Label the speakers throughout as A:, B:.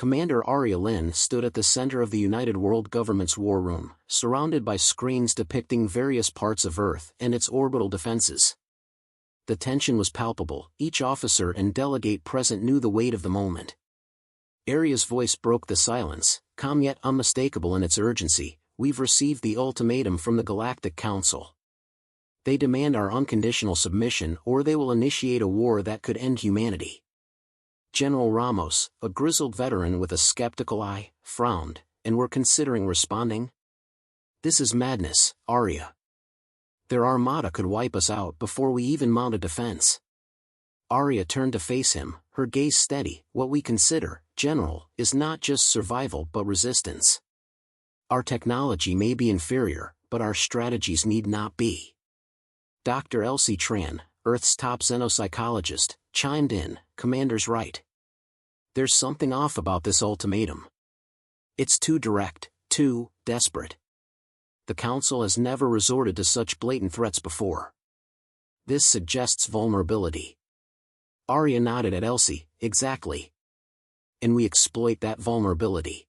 A: Commander Arya Lynn stood at the center of the United World Government's war room, surrounded by screens depicting various parts of Earth and its orbital defenses. The tension was palpable, each officer and delegate present knew the weight of the moment. Arya's voice broke the silence, calm yet unmistakable in its urgency. "We've received the ultimatum from the Galactic Council. They demand our unconditional submission or they will initiate a war that could end humanity." General Ramos, a grizzled veteran with a skeptical eye, frowned, "And we're considering responding? This is madness, Arya. Their armada could wipe us out before we even mount a defense." Arya turned to face him, her gaze steady. "What we consider, General, is not just survival but resistance. Our technology may be inferior, but our strategies need not be." Dr. Elsie Tran, Earth's top xenopsychologist, chimed in, "Commander's right. There's something off about this ultimatum. It's too direct, too desperate. The Council has never resorted to such blatant threats before. This suggests vulnerability." Arya nodded at Elsie, "Exactly. And we exploit that vulnerability."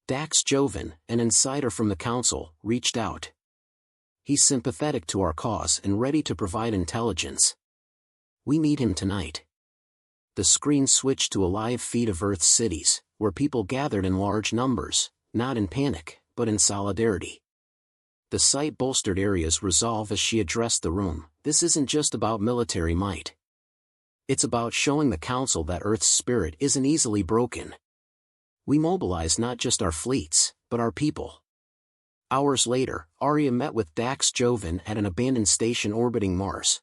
A: Dax Joven, an insider from the Council, reached out. "He's sympathetic to our cause and ready to provide intelligence. We need him tonight." The screen switched to a live feed of Earth's cities, where people gathered in large numbers, not in panic, but in solidarity. The sight bolstered Arya's resolve as she addressed the room. "This isn't just about military might. It's about showing the Council that Earth's spirit isn't easily broken. We mobilize not just our fleets, but our people." Hours later, Arya met with Dax Joven at an abandoned station orbiting Mars.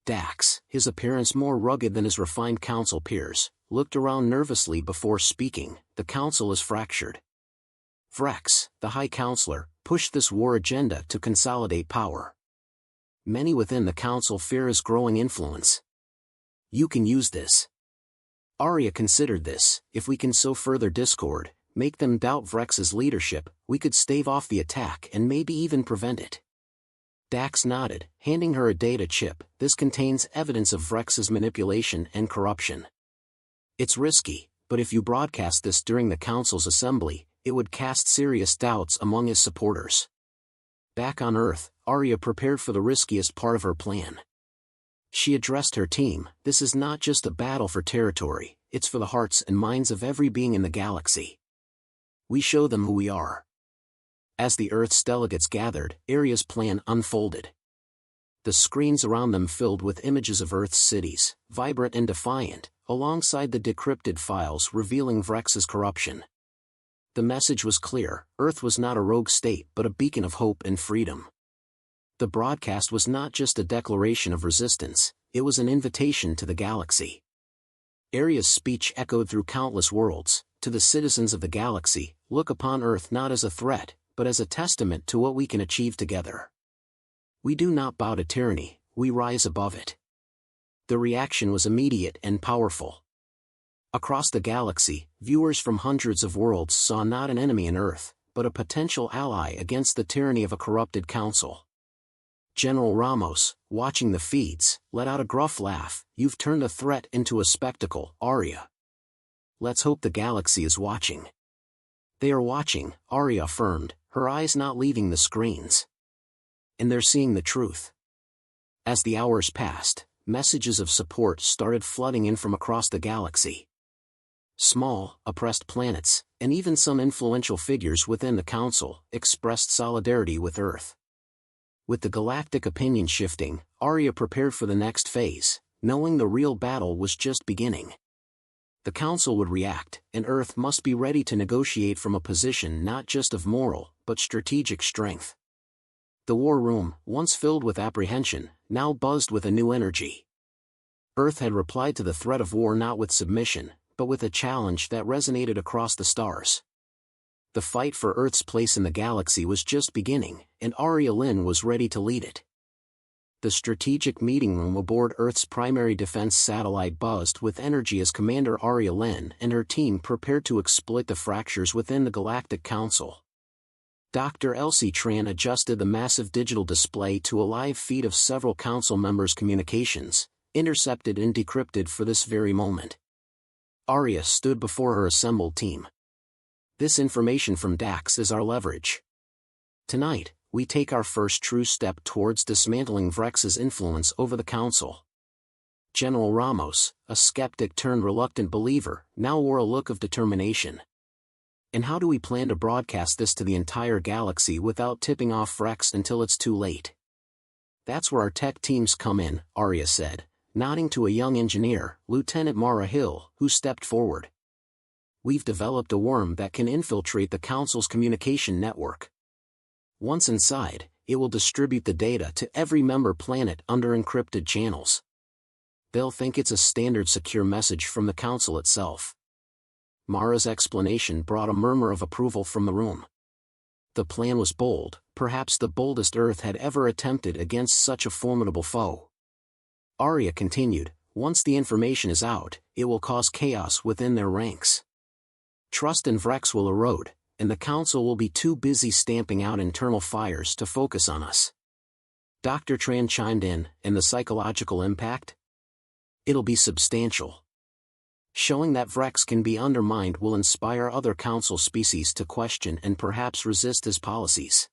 A: Dax, his appearance more rugged than his refined Council peers, looked around nervously before speaking. "The Council is fractured. Vrex, the High Counselor, pushed this war agenda to consolidate power. Many within the Council fear his growing influence. You can use this." Arya considered this. "If we can sow further discord, make them doubt Vrex's leadership, we could stave off the attack and maybe even prevent it." Dax nodded, handing her a data chip. "This contains evidence of Vrex's manipulation and corruption. It's risky, but if you broadcast this during the Council's assembly, it would cast serious doubts among his supporters." Back on Earth, Arya prepared for the riskiest part of her plan. She addressed her team. "This is not just a battle for territory, it's for the hearts and minds of every being in the galaxy. We show them who we are." As the Earth's delegates gathered, Arya's plan unfolded. The screens around them filled with images of Earth's cities, vibrant and defiant, alongside the decrypted files revealing Vrex's corruption. The message was clear: Earth was not a rogue state but a beacon of hope and freedom. The broadcast was not just a declaration of resistance, it was an invitation to the galaxy. Arya's speech echoed through countless worlds. "To the citizens of the galaxy, look upon Earth not as a threat, but as a testament to what we can achieve together. We do not bow to tyranny, we rise above it." The reaction was immediate and powerful. Across the galaxy, viewers from hundreds of worlds saw not an enemy in Earth, but a potential ally against the tyranny of a corrupted council. General Ramos, watching the feeds, let out a gruff laugh. "You've turned a threat into a spectacle, Arya. Let's hope the galaxy is watching." "They are watching," Arya affirmed, her eyes not leaving the screens. "And they're seeing the truth." As the hours passed, messages of support started flooding in from across the galaxy. Small, oppressed planets, and even some influential figures within the Council, expressed solidarity with Earth. With the galactic opinion shifting, Arya prepared for the next phase, knowing the real battle was just beginning. The Council would react, and Earth must be ready to negotiate from a position not just of moral, but strategic strength. The war room, once filled with apprehension, now buzzed with a new energy. Earth had replied to the threat of war not with submission, but with a challenge that resonated across the stars. The fight for Earth's place in the galaxy was just beginning, and Arya Lynn was ready to lead it. The strategic meeting room aboard Earth's primary defense satellite buzzed with energy as Commander Arya Lynn and her team prepared to exploit the fractures within the Galactic Council. Dr. Elsie Tran adjusted the massive digital display to a live feed of several Council members' communications, intercepted and decrypted for this very moment. Arya stood before her assembled team. This information from Dax is our leverage. Tonight, we take our first true step towards dismantling Vrex's influence over the Council. General Ramos, a skeptic turned reluctant believer, now wore a look of determination. And how do we plan to broadcast this to the entire galaxy without tipping off Vrex until it's too late? That's where our tech teams come in, Arya said, nodding to a young engineer, Lieutenant Mara Hill, who stepped forward. We've developed a worm that can infiltrate the Council's communication network. Once inside, it will distribute the data to every member planet under encrypted channels. They'll think it's a standard secure message from the Council itself. Mara's explanation brought a murmur of approval from the room. The plan was bold, perhaps the boldest Earth had ever attempted against such a formidable foe. Arya continued, once the information is out, it will cause chaos within their ranks. Trust in Vrex will erode, and the Council will be too busy stamping out internal fires to focus on us. Dr. Tran chimed in, and the psychological impact? It'll be substantial. Showing that Vrex can be undermined will inspire other Council species to question and perhaps resist his policies.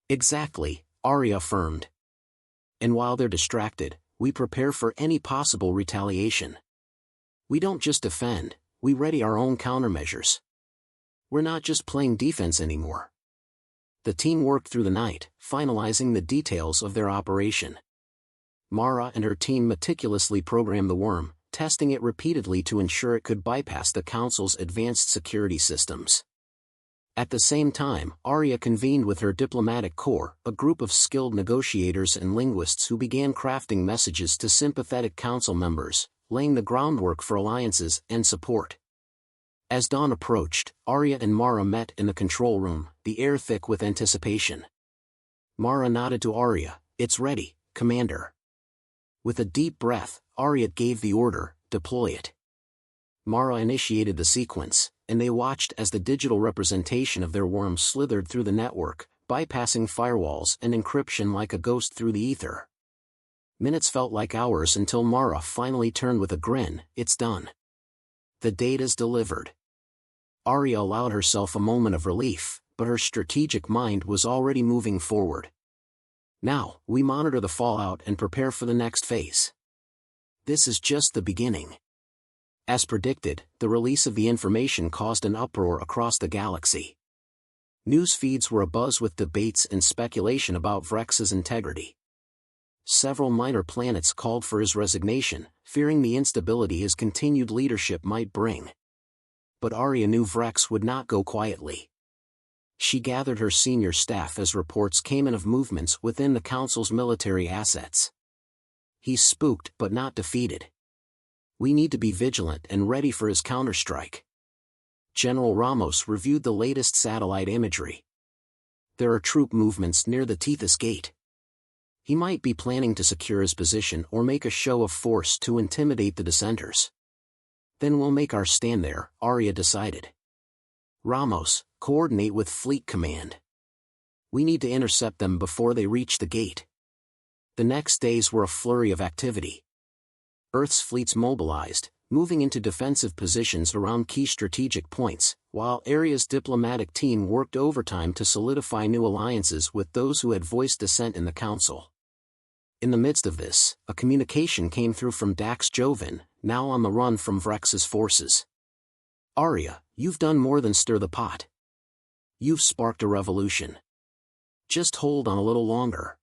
A: Exactly, Arya affirmed. And while they're distracted, we prepare for any possible retaliation. We don't just defend, we ready our own countermeasures. We're not just playing defense anymore. The team worked through the night, finalizing the details of their operation. Mara and her team meticulously programmed the worm, testing it repeatedly to ensure it could bypass the Council's advanced security systems. At the same time, Arya convened with her diplomatic corps, a group of skilled negotiators and linguists who began crafting messages to sympathetic Council members, laying the groundwork for alliances and support. As dawn approached, Arya and Mara met in the control room, the air thick with anticipation. Mara nodded to Arya, "It's ready, Commander." With a deep breath, Arya gave the order, "Deploy it." Mara initiated the sequence, and they watched as the digital representation of their worm slithered through the network, bypassing firewalls and encryption like a ghost through the ether. Minutes felt like hours until Mara finally turned with a grin, "It's done. The data's delivered." Arya allowed herself a moment of relief, but her strategic mind was already moving forward. Now, we monitor the fallout and prepare for the next phase. This is just the beginning. As predicted, the release of the information caused an uproar across the galaxy. News feeds were abuzz with debates and speculation about Vrex's integrity. Several minor planets called for his resignation, fearing the instability his continued leadership might bring. But Arya knew Vrex would not go quietly. She gathered her senior staff as reports came in of movements within the Council's military assets. He's spooked but not defeated. We need to be vigilant and ready for his counterstrike. General Ramos reviewed the latest satellite imagery. There are troop movements near the Tethys Gate. He might be planning to secure his position or make a show of force to intimidate the dissenters. Then we'll make our stand there, Arya decided. Ramos, coordinate with Fleet Command. We need to intercept them before they reach the gate. The next days were a flurry of activity. Earth's fleets mobilized, moving into defensive positions around key strategic points, while Arya's diplomatic team worked overtime to solidify new alliances with those who had voiced dissent in the Council. In the midst of this, a communication came through from Dax Jovan, now on the run from Vrex's forces. "Arya, you've done more than stir the pot. You've sparked a revolution. Just hold on a little longer."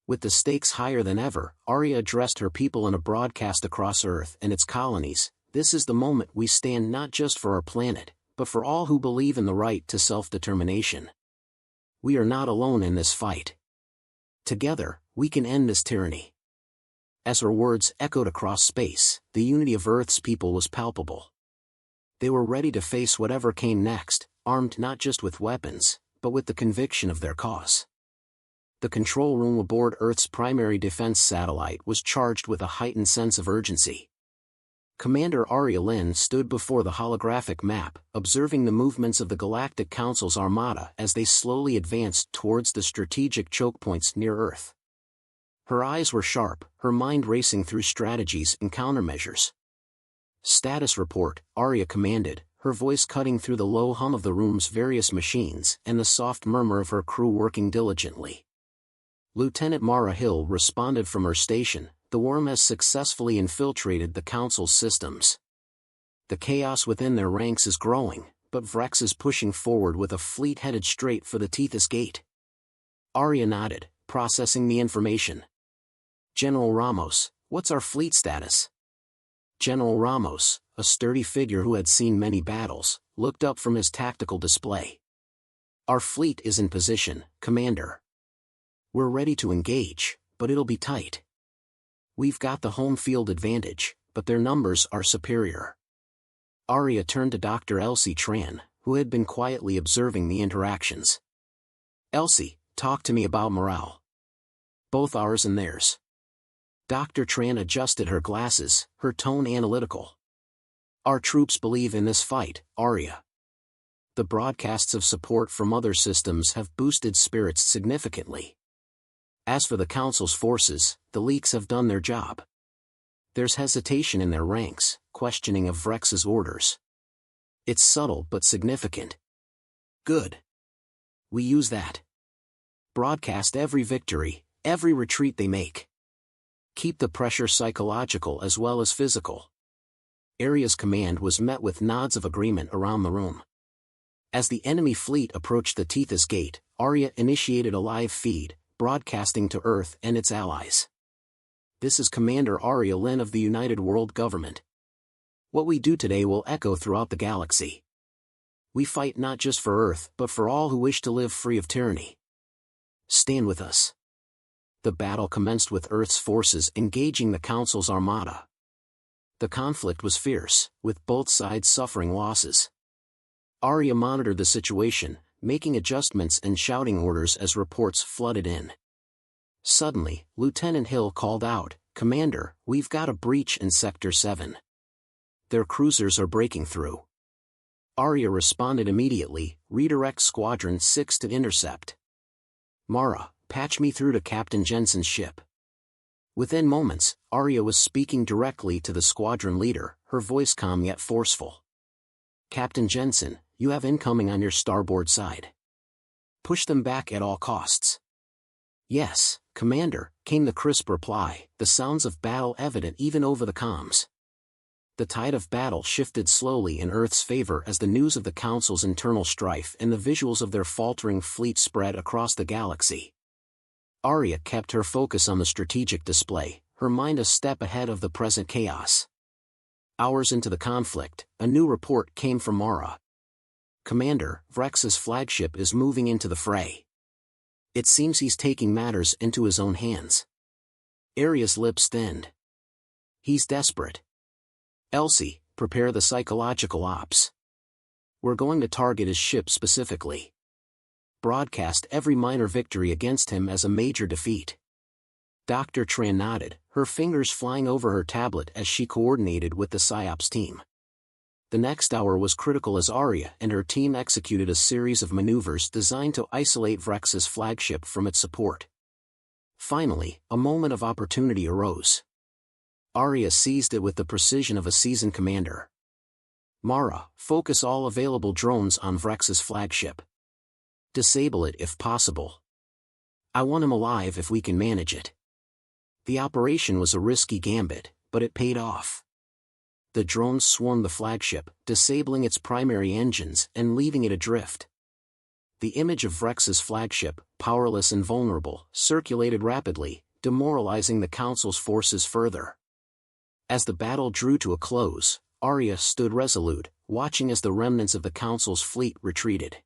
A: With the stakes higher than ever, Arya addressed her people in a broadcast across Earth and its colonies. "This is the moment we stand not just for our planet, but for all who believe in the right to self-determination. We are not alone in this fight. Together, we can end this tyranny." As her words echoed across space, the unity of Earth's people was palpable. They were ready to face whatever came next, armed not just with weapons, but with the conviction of their cause. The control room aboard Earth's primary defense satellite was charged with a heightened sense of urgency. Commander Arya Lynn stood before the holographic map, observing the movements of the Galactic Council's armada as they slowly advanced towards the strategic choke points near Earth. Her eyes were sharp, her mind racing through strategies and countermeasures. Status report, Arya commanded, her voice cutting through the low hum of the room's various machines and the soft murmur of her crew working diligently. Lieutenant Mara Hill responded from her station. The worm has successfully infiltrated the Council's systems. The chaos within their ranks is growing, but Vrex is pushing forward with a fleet headed straight for the Teus Gate. Arya nodded, processing the information. General Ramos, what's our fleet status? General Ramos, a sturdy figure who had seen many battles, looked up from his tactical display. Our fleet is in position, Commander. We're ready to engage, but it'll be tight. We've got the home field advantage, but their numbers are superior. Arya turned to Dr. Elsie Tran, who had been quietly observing the interactions. Elsie, talk to me about morale. Both ours and theirs. Dr. Tran adjusted her glasses, her tone analytical. Our troops believe in this fight, Arya. The broadcasts of support from other systems have boosted spirits significantly. As for the Council's forces, the leaks have done their job. There's hesitation in their ranks, questioning of Vrex's orders. It's subtle but significant. Good. We use that. Broadcast every victory, every retreat they make. Keep the pressure psychological as well as physical. Arya's command was met with nods of agreement around the room. As the enemy fleet approached the Teus Gate, Arya initiated a live feed, broadcasting to Earth and its allies. This is Commander Arya Lin of the United World Government. What we do today will echo throughout the galaxy. We fight not just for Earth but for all who wish to live free of tyranny. Stand with us. The battle commenced with Earth's forces engaging the Council's armada. The conflict was fierce, with both sides suffering losses. Arya monitored the situation, making adjustments and shouting orders as reports flooded in. Suddenly, Lieutenant Hill called out, Commander, we've got a breach in Sector 7. Their cruisers are breaking through. Arya responded immediately, redirect Squadron 6 to intercept. Mara, patch me through to Captain Jensen's ship. Within moments, Arya was speaking directly to the squadron leader, her voice calm yet forceful. Captain Jensen, you have incoming on your starboard side. Push them back at all costs. Yes, Commander, came the crisp reply, the sounds of battle evident even over the comms. The tide of battle shifted slowly in Earth's favor as the news of the Council's internal strife and the visuals of their faltering fleet spread across the galaxy. Arya kept her focus on the strategic display, her mind a step ahead of the present chaos. Hours into the conflict, a new report came from Mara. Commander, Vrex's flagship is moving into the fray. It seems he's taking matters into his own hands. Arya's lips thinned. He's desperate. Elsie, prepare the psychological ops. We're going to target his ship specifically. Broadcast every minor victory against him as a major defeat. Dr. Tran nodded, her fingers flying over her tablet as she coordinated with the PsyOps team. The next hour was critical as Arya and her team executed a series of maneuvers designed to isolate Vrex's flagship from its support. Finally, a moment of opportunity arose. Arya seized it with the precision of a seasoned commander. Mara, focus all available drones on Vrex's flagship. Disable it if possible. I want him alive if we can manage it. The operation was a risky gambit, but it paid off. The drones swarmed the flagship, disabling its primary engines and leaving it adrift. The image of Vrex's flagship, powerless and vulnerable, circulated rapidly, demoralizing the Council's forces further. As the battle drew to a close, Arya stood resolute, watching as the remnants of the Council's fleet retreated.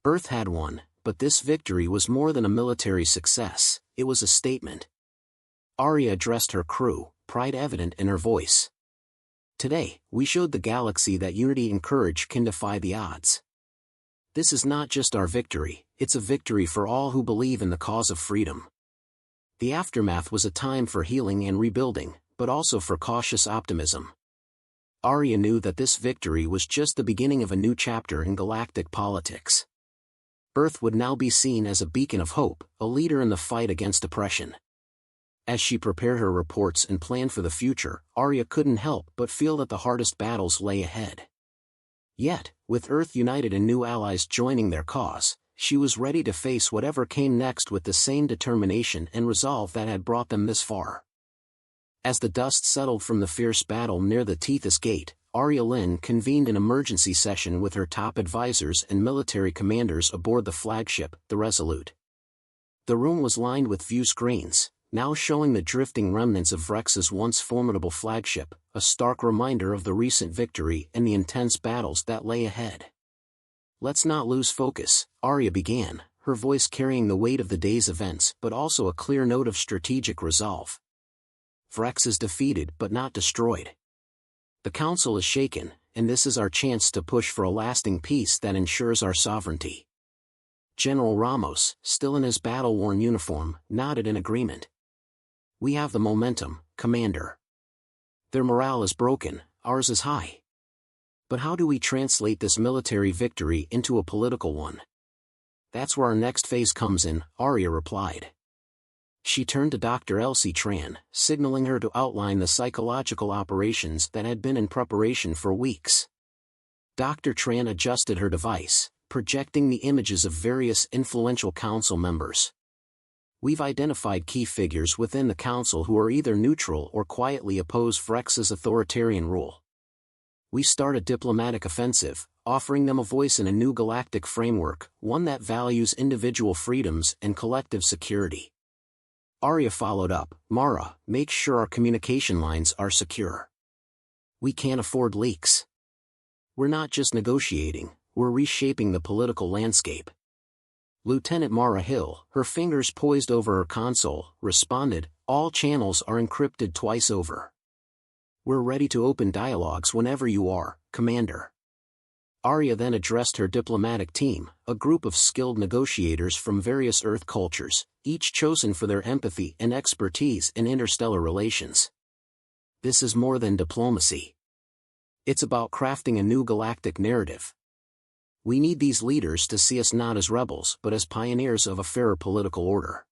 A: Earth had won, but this victory was more than a military success, it was a statement. Arya addressed her crew, pride evident in her voice. Today, we showed the galaxy that unity and courage can defy the odds. This is not just our victory, it's a victory for all who believe in the cause of freedom. The aftermath was a time for healing and rebuilding, but also for cautious optimism. Arya knew that this victory was just the beginning of a new chapter in galactic politics. Earth would now be seen as a beacon of hope, a leader in the fight against oppression. As she prepared her reports and planned for the future, Arya couldn't help but feel that the hardest battles lay ahead. Yet, with Earth united and new allies joining their cause, she was ready to face whatever came next with the same determination and resolve that had brought them this far. As the dust settled from the fierce battle near the Tethys Gate, Arya Lynn convened an emergency session with her top advisors and military commanders aboard the flagship, the Resolute. The room was lined with view screens, now showing the drifting remnants of Vrex's once formidable flagship, a stark reminder of the recent victory and the intense battles that lay ahead. "Let's not lose focus," Arya began, her voice carrying the weight of the day's events but also a clear note of strategic resolve. "Vrex is defeated but not destroyed. The Council is shaken, and this is our chance to push for a lasting peace that ensures our sovereignty." General Ramos, still in his battle-worn uniform, nodded in agreement. "We have the momentum, Commander. Their morale is broken, ours is high. But how do we translate this military victory into a political one?" "That's where our next phase comes in," Arya replied. She turned to Dr. Elsie Tran, signaling her to outline the psychological operations that had been in preparation for weeks. Dr. Tran adjusted her device, projecting the images of various influential council members. "We've identified key figures within the council who are either neutral or quietly oppose Vrex's authoritarian rule. We start a diplomatic offensive, offering them a voice in a new galactic framework, one that values individual freedoms and collective security." Arya followed up, "Mara, make sure our communication lines are secure. We can't afford leaks. We're not just negotiating, we're reshaping the political landscape." Lieutenant Mara Hill, her fingers poised over her console, responded, "All channels are encrypted twice over. We're ready to open dialogues whenever you are, Commander." Arya then addressed her diplomatic team, a group of skilled negotiators from various Earth cultures, each chosen for their empathy and expertise in interstellar relations. "This is more than diplomacy. It's about crafting a new galactic narrative. We need these leaders to see us not as rebels but as pioneers of a fairer political order."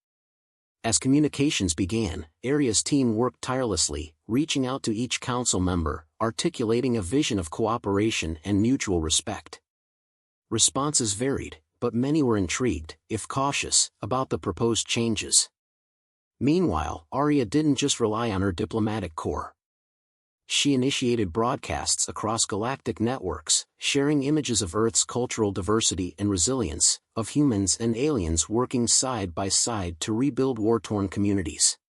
A: As communications began, Arya's team worked tirelessly, reaching out to each council member, articulating a vision of cooperation and mutual respect. Responses varied, but many were intrigued, if cautious, about the proposed changes. Meanwhile, Arya didn't just rely on her diplomatic corps. She initiated broadcasts across galactic networks, sharing images of Earth's cultural diversity and resilience, of humans and aliens working side by side to rebuild war-torn communities.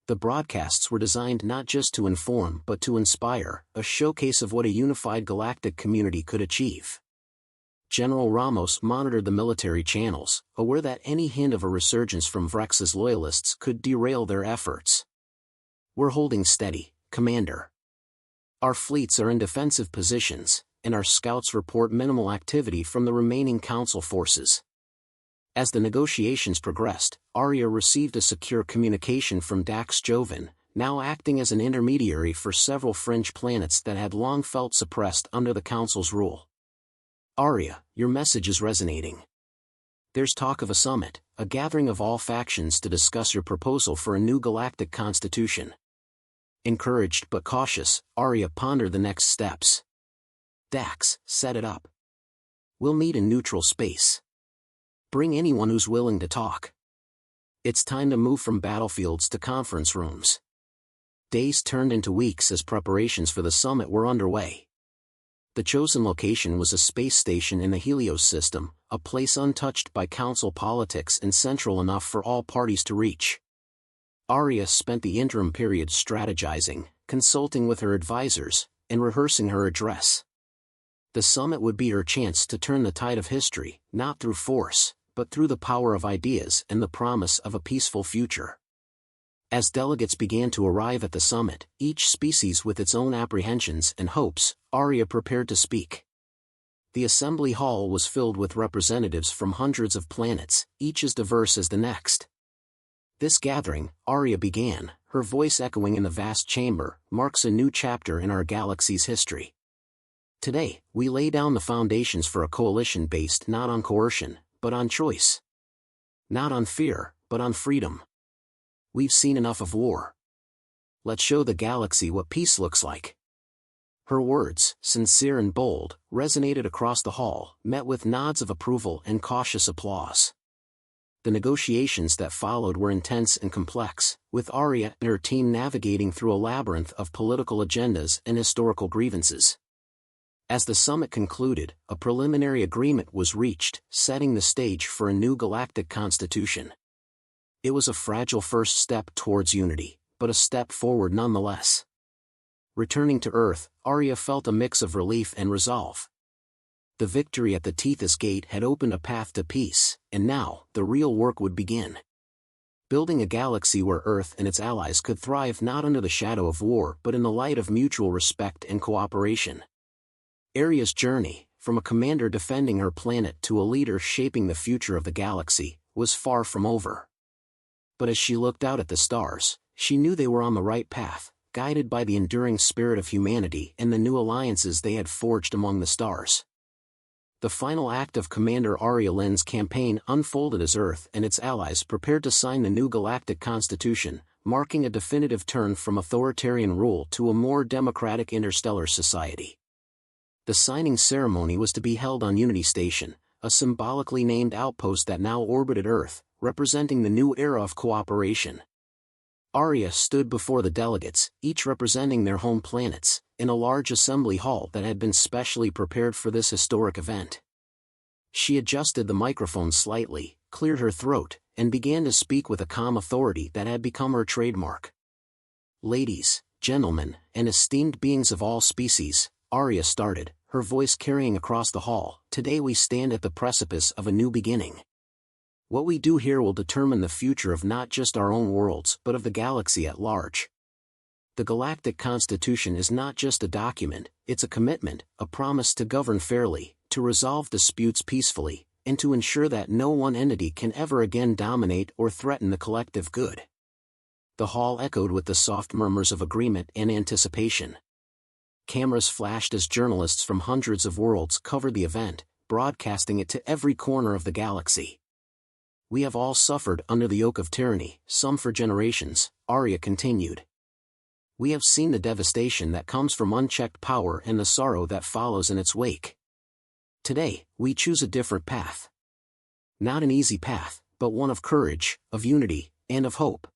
A: The broadcasts were designed not just to inform but to inspire, a showcase of what a unified galactic community could achieve. General Ramos monitored the military channels, aware that any hint of a resurgence from Vrex's loyalists could derail their efforts. "We're holding steady, Commander. Our fleets are in defensive positions, and our scouts report minimal activity from the remaining Council forces." As the negotiations progressed, Arya received a secure communication from Dax Joven, now acting as an intermediary for several fringe planets that had long felt suppressed under the Council's rule. "Arya, your message is resonating. There's talk of a summit, a gathering of all factions to discuss your proposal for a new galactic constitution." Encouraged but cautious, Arya pondered the next steps. "Dax, set it up. We'll meet in neutral space. Bring anyone who's willing to talk. It's time to move from battlefields to conference rooms." Days turned into weeks as preparations for the summit were underway. The chosen location was a space station in the Helios system, a place untouched by Council politics and central enough for all parties to reach. Arya spent the interim period strategizing, consulting with her advisors, and rehearsing her address. The summit would be her chance to turn the tide of history, not through force, but through the power of ideas and the promise of a peaceful future. As delegates began to arrive at the summit, each species with its own apprehensions and hopes, Arya prepared to speak. The assembly hall was filled with representatives from hundreds of planets, each as diverse as the next. "This gathering," Arya began, her voice echoing in the vast chamber, "marks a new chapter in our galaxy's history. Today, we lay down the foundations for a coalition based not on coercion, but on choice. Not on fear, but on freedom. We've seen enough of war. Let's show the galaxy what peace looks like. Her words, sincere and bold, resonated across the hall, met with nods of approval and cautious applause. The negotiations that followed were intense and complex, with Arya and her team navigating through a labyrinth of political agendas and historical grievances. As the summit concluded, a preliminary agreement was reached, setting the stage for a new galactic constitution. It was a fragile first step towards unity, but a step forward nonetheless. Returning to Earth, Arya felt a mix of relief and resolve. The victory at the Teus Gate had opened a path to peace, and now, the real work would begin. Building a galaxy where Earth and its allies could thrive not under the shadow of war but in the light of mutual respect and cooperation. Arya's journey, from a commander defending her planet to a leader shaping the future of the galaxy, was far from over. But as she looked out at the stars, she knew they were on the right path, guided by the enduring spirit of humanity and the new alliances they had forged among the stars. The final act of Commander Arya Lynn's campaign unfolded as Earth and its allies prepared to sign the new galactic constitution, marking a definitive turn from authoritarian rule to a more democratic interstellar society. The signing ceremony was to be held on Unity Station, a symbolically named outpost that now orbited Earth, representing the new era of cooperation. Arya stood before the delegates, each representing their home planets, in a large assembly hall that had been specially prepared for this historic event. She adjusted the microphone slightly, cleared her throat, and began to speak with a calm authority that had become her trademark. Ladies, gentlemen, and esteemed beings of all species, Arya started, her voice carrying across the hall, today we stand at the precipice of a new beginning. What we do here will determine the future of not just our own worlds but of the galaxy at large. The Galactic Constitution is not just a document, it's a commitment, a promise to govern fairly, to resolve disputes peacefully, and to ensure that no one entity can ever again dominate or threaten the collective good. The hall echoed with the soft murmurs of agreement and anticipation. Cameras flashed as journalists from hundreds of worlds covered the event, broadcasting it to every corner of the galaxy. We have all suffered under the yoke of tyranny, some for generations, Arya continued. We have seen the devastation that comes from unchecked power and the sorrow that follows in its wake. Today, we choose a different path. Not an easy path, but one of courage, of unity, and of hope.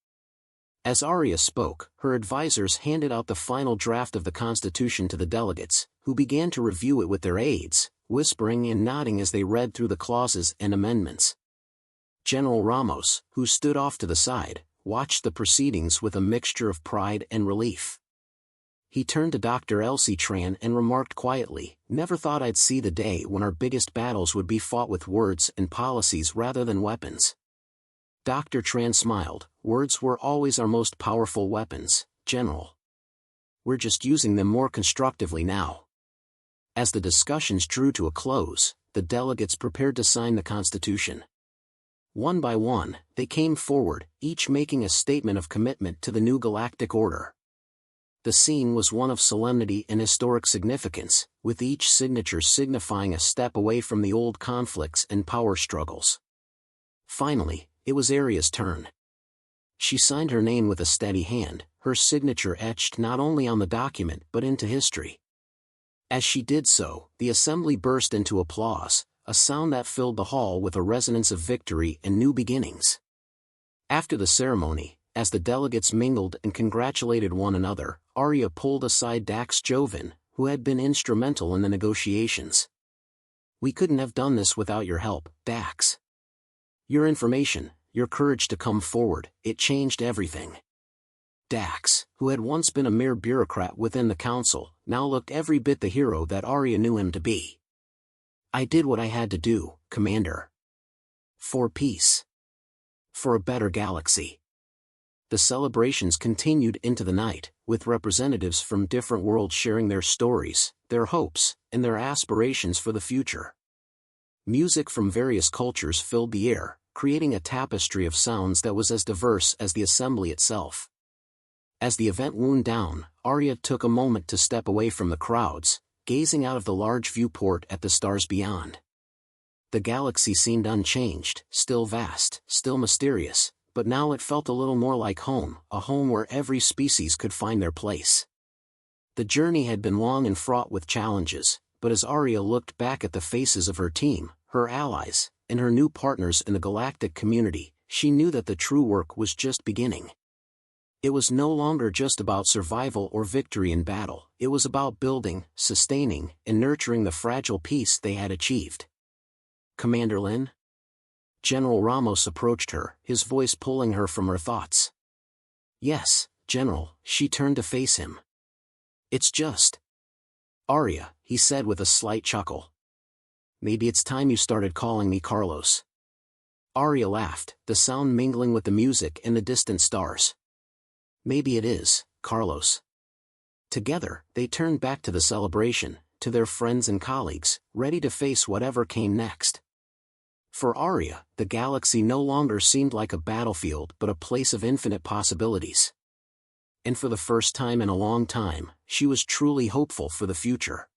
A: As Arya spoke, her advisors handed out the final draft of the Constitution to the delegates, who began to review it with their aides, whispering and nodding as they read through the clauses and amendments. General Ramos, who stood off to the side, watched the proceedings with a mixture of pride and relief. He turned to Dr. Elsie Tran and remarked quietly, "Never thought I'd see the day when our biggest battles would be fought with words and policies rather than weapons." Dr. Tran smiled, "Words were always our most powerful weapons, General. We're just using them more constructively now." As the discussions drew to a close, the delegates prepared to sign the Constitution. One by one, they came forward, each making a statement of commitment to the new galactic order. The scene was one of solemnity and historic significance, with each signature signifying a step away from the old conflicts and power struggles. Finally, it was Arya's turn. She signed her name with a steady hand, her signature etched not only on the document but into history. As she did so, the assembly burst into applause, a sound that filled the hall with a resonance of victory and new beginnings. After the ceremony, as the delegates mingled and congratulated one another, Arya pulled aside Dax Jovan, who had been instrumental in the negotiations. "We couldn't have done this without your help, Dax. Your information, your courage to come forward, it changed everything." Dax, who had once been a mere bureaucrat within the council, now looked every bit the hero that Arya knew him to be. "I did what I had to do, Commander. For peace. For a better galaxy." The celebrations continued into the night, with representatives from different worlds sharing their stories, their hopes, and their aspirations for the future. Music from various cultures filled the air, creating a tapestry of sounds that was as diverse as the assembly itself. As the event wound down, Arya took a moment to step away from the crowds, gazing out of the large viewport at the stars beyond. The galaxy seemed unchanged, still vast, still mysterious, but now it felt a little more like home, a home where every species could find their place. The journey had been long and fraught with challenges, but as Arya looked back at the faces of her team, her allies, and her new partners in the galactic community, she knew that the true work was just beginning. It was no longer just about survival or victory in battle, it was about building, sustaining, and nurturing the fragile peace they had achieved. "Commander Lin?" General Ramos approached her, his voice pulling her from her thoughts. "Yes, General," she turned to face him. "It's just Arya," he said with a slight chuckle. "Maybe it's time you started calling me Carlos." Arya laughed, the sound mingling with the music and the distant stars. "Maybe it is, Carlos." Together, they turned back to the celebration, to their friends and colleagues, ready to face whatever came next. For Arya, the galaxy no longer seemed like a battlefield but a place of infinite possibilities. And for the first time in a long time, she was truly hopeful for the future.